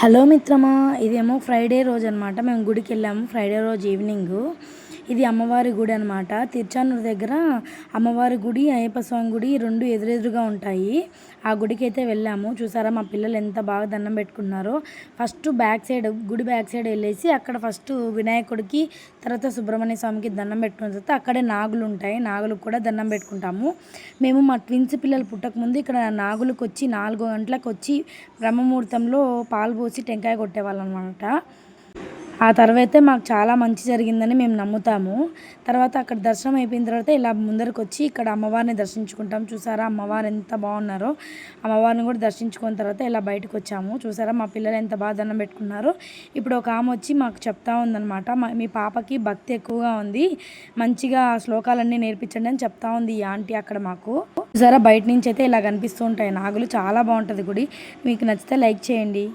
Hello మిత్రమా, ఇదేమో Friday రోజు అనమాట. మేము గుడికి వెళ్ళాము ఫ్రైడే రోజు ఈవినింగ్. ఇది అమ్మవారి గుడి అనమాట. తిరుచానూరు దగ్గర అమ్మవారి గుడి, అయ్యప్ప స్వామి గుడి రెండు ఎదురెదురుగా ఉంటాయి. ఆ గుడికి అయితే వెళ్ళాము. చూసారా మా పిల్లలు ఎంత బాగా దండం పెట్టుకున్నారో. ఫస్ట్ బ్యాక్ సైడ్, గుడి బ్యాక్ సైడ్ వెళ్ళేసి అక్కడ ఫస్ట్ వినాయకుడికి, తర్వాత సుబ్రహ్మణ్య స్వామికి దండం పెట్టుకున్న తర్వాత అక్కడే నాగులు ఉంటాయి, నాగులకు కూడా దండం పెట్టుకుంటాము. మేము మా ట్విన్స్ పిల్లలు పుట్టకముందు ఇక్కడ నాగులకు వచ్చి 4 గంటలకు వచ్చి బ్రహ్మముహూర్తంలో పాలు పోసి టెంకాయ కొట్టేవాళ్ళం అనమాట. ఆ తర్వాత మాకు చాలా మంచి జరిగిందని మేము నమ్ముతాము. తర్వాత అక్కడ దర్శనం అయిపోయిన తర్వాత ఇలా ముందరకు వచ్చి ఇక్కడ అమ్మవారిని దర్శించుకుంటాం. చూసారా అమ్మవారు ఎంత బాగున్నారో. అమ్మవారిని కూడా దర్శించుకున్న తర్వాత ఇలా బయటకు వచ్చాము. చూసారా మా పిల్లలు ఎంత బాగా దండం పెట్టుకున్నారో. ఇప్పుడు ఒక ఆమె వచ్చి మాకు చెప్తా ఉందన్నమాట, మీ పాపకి భక్తి ఎక్కువగా ఉంది, మంచిగా శ్లోకాలన్నీ నేర్పించండి అని చెప్తా ఉంది ఈ ఆంటీ అక్కడ మాకు. చూసారా బయట నుంచి అయితే ఇలా కనిపిస్తూ ఉంటాయి నాగులు. చాలా బాగుంటుంది గుడి. మీకు నచ్చితే లైక్ చేయండి.